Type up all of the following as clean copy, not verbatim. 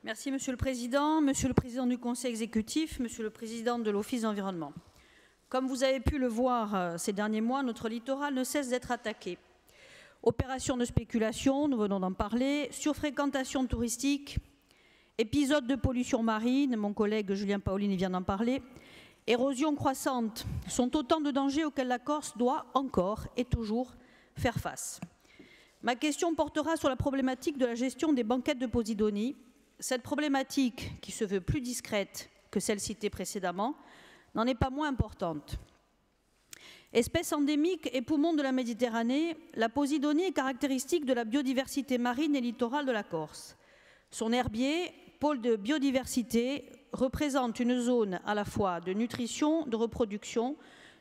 Merci Monsieur le Président du Conseil exécutif, Monsieur le Président de l'Office d'environnement. Comme vous avez pu le voir ces derniers mois, notre littoral ne cesse d'être attaqué. Opérations de spéculation, nous venons d'en parler, surfréquentation touristique, épisodes de pollution marine, mon collègue Julien Paolini vient d'en parler, érosion croissante, sont autant de dangers auxquels la Corse doit encore et toujours faire face. Ma question portera sur la problématique de la gestion des banquettes de Posidonie. Cette problématique, qui se veut plus discrète que celle citée précédemment, n'en est pas moins importante. Espèce endémique et poumon de la Méditerranée, la Posidonie est caractéristique de la biodiversité marine et littorale de la Corse. Son herbier, pôle de biodiversité, représente une zone à la fois de nutrition, de reproduction,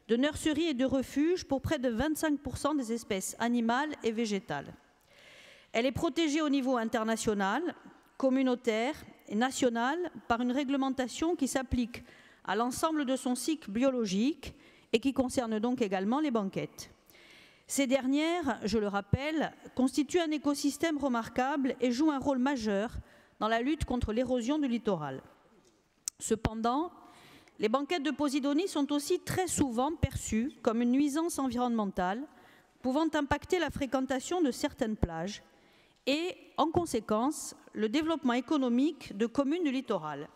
de nurserie et de refuge pour près de 25% des espèces animales et végétales. Elle est protégée au niveau international, communautaire et national par une réglementation qui s'applique à l'ensemble de son cycle biologique et qui concerne donc également les banquettes. Ces dernières, je le rappelle, constituent un écosystème remarquable et jouent un rôle majeur dans la lutte contre l'érosion du littoral. Cependant, les banquettes de Posidonie sont aussi très souvent perçues comme une nuisance environnementale pouvant impacter la fréquentation de certaines plages et, en conséquence, le développement économique de communes du littoral.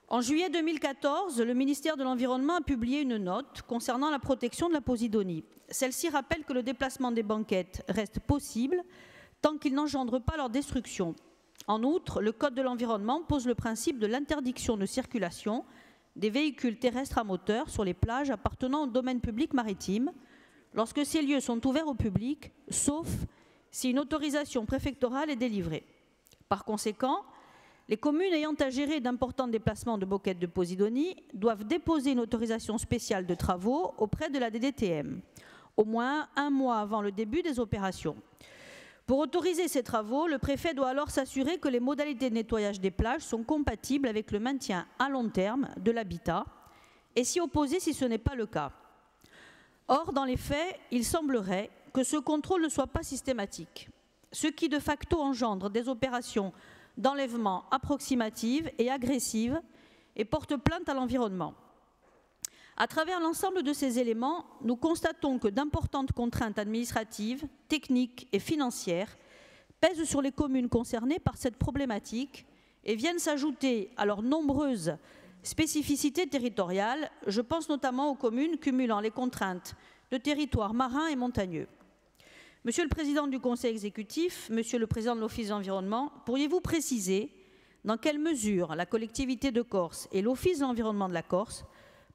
En juillet 2014, le ministère de l'Environnement a publié une note concernant la protection de la Posidonie. Celle-ci rappelle que le déplacement des banquettes reste possible tant qu'il n'engendre pas leur destruction. En outre, le Code de l'environnement pose le principe de l'interdiction de circulation des véhicules terrestres à moteur sur les plages appartenant au domaine public maritime lorsque ces lieux sont ouverts au public, sauf si une autorisation préfectorale est délivrée. Par conséquent, les communes ayant à gérer d'importants déplacements de banquettes de Posidonie doivent déposer une autorisation spéciale de travaux auprès de la DDTM, au moins un mois avant le début des opérations. Pour autoriser ces travaux, le préfet doit alors s'assurer que les modalités de nettoyage des plages sont compatibles avec le maintien à long terme de l'habitat et s'y opposer si ce n'est pas le cas. Or, dans les faits, il semblerait que ce contrôle ne soit pas systématique, ce qui de facto engendre des opérations d'enlèvement approximatives et agressives et porte plainte à l'environnement. À travers l'ensemble de ces éléments, nous constatons que d'importantes contraintes administratives, techniques et financières pèsent sur les communes concernées par cette problématique et viennent s'ajouter à leurs nombreuses spécificités territoriales. Je pense notamment aux communes cumulant les contraintes de territoires marins et montagneux. Monsieur le Président du Conseil exécutif, Monsieur le Président de l'Office d'environnement, pourriez-vous préciser dans quelle mesure la collectivité de Corse et l'Office de l'environnement de la Corse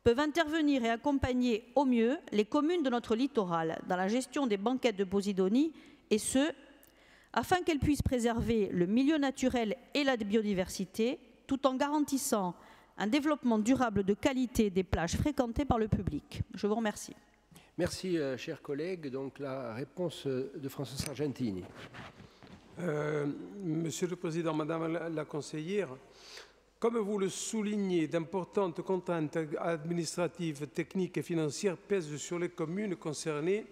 peuvent intervenir et accompagner au mieux les communes de notre littoral dans la gestion des banquettes de Posidonie, et ce, afin qu'elles puissent préserver le milieu naturel et la biodiversité, tout en garantissant un développement durable de qualité des plages fréquentées par le public. Je vous remercie. Merci, chers collègues. Donc, la réponse de François Sargentini. Monsieur le Président, Madame la conseillère, comme vous le soulignez, d'importantes contraintes administratives, techniques et financières pèsent sur les communes concernées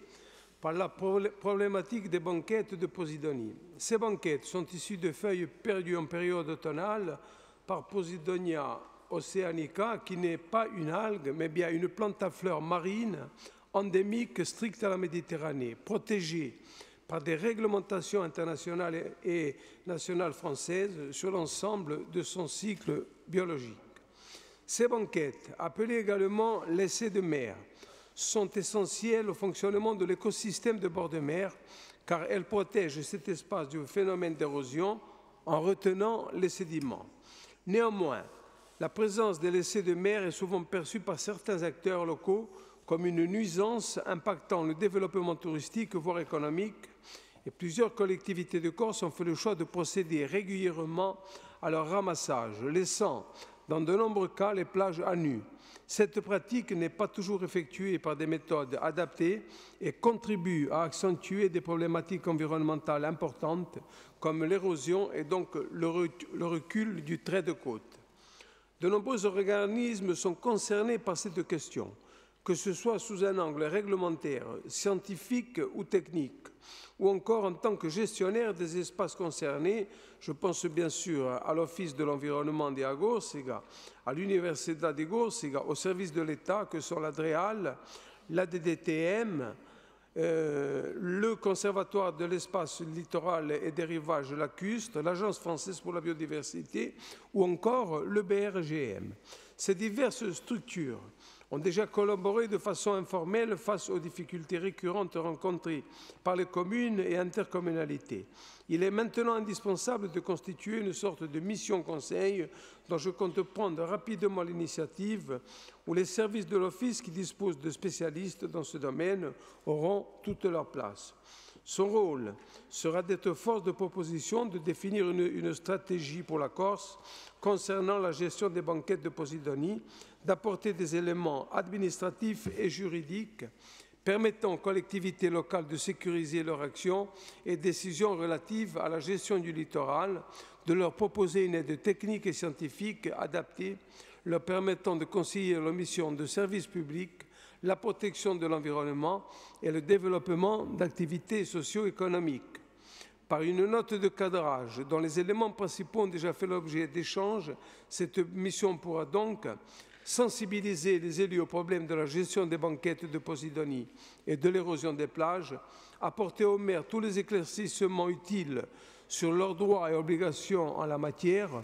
par la problématique des banquettes de Posidonie. Ces banquettes sont issues de feuilles perdues en période automnale par Posidonia oceanica, qui n'est pas une algue, mais bien une plante à fleurs marine endémique stricte à la Méditerranée, protégée par des réglementations internationales et nationales françaises sur l'ensemble de son cycle biologique. Ces banquettes, appelées également l'essai de mer, sont essentielles au fonctionnement de l'écosystème de bord de mer, car elles protègent cet espace du phénomène d'érosion en retenant les sédiments. Néanmoins, la présence des laissés de mer est souvent perçue par certains acteurs locaux comme une nuisance impactant le développement touristique, voire économique, et plusieurs collectivités de Corse ont fait le choix de procéder régulièrement à leur ramassage, laissant dans de nombreux cas les plages à nu. Cette pratique n'est pas toujours effectuée par des méthodes adaptées et contribue à accentuer des problématiques environnementales importantes comme l'érosion et donc le recul du trait de côte. De nombreux organismes sont concernés par cette question. que ce soit sous un angle réglementaire, scientifique ou technique, ou encore en tant que gestionnaire des espaces concernés. Je pense bien sûr à l'Office de l'environnement de Agorsiga, à l'Università di Gorsiga, aux services de l'État que sont la DREAL, la DDTM, le Conservatoire de l'espace littoral et des rivages lacustres, l'Agence française pour la biodiversité ou encore le BRGM. Ces diverses structures ont déjà collaboré de façon informelle face aux difficultés récurrentes rencontrées par les communes et intercommunalités. Il est maintenant indispensable de constituer une sorte de mission conseil dont je compte prendre rapidement l'initiative, où les services de l'Office qui disposent de spécialistes dans ce domaine auront toute leur place. Son rôle sera d'être force de proposition, de définir une stratégie pour la Corse concernant la gestion des banquettes de Posidonie, d'apporter des éléments administratifs et juridiques permettant aux collectivités locales de sécuriser leurs actions et décisions relatives à la gestion du littoral, de leur proposer une aide technique et scientifique adaptée, leur permettant de concilier leurs missions de service public, la protection de l'environnement et le développement d'activités socio-économiques. Par une note de cadrage dont les éléments principaux ont déjà fait l'objet d'échanges, cette mission pourra donc sensibiliser les élus aux problèmes de la gestion des banquettes de Posidonie et de l'érosion des plages, apporter aux maires tous les éclaircissements utiles sur leurs droits et obligations en la matière,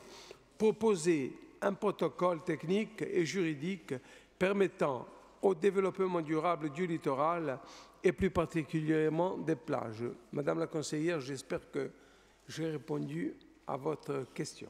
proposer un protocole technique et juridique permettant au développement durable du littoral et plus particulièrement des plages. Madame la conseillère, j'espère que j'ai répondu à votre question.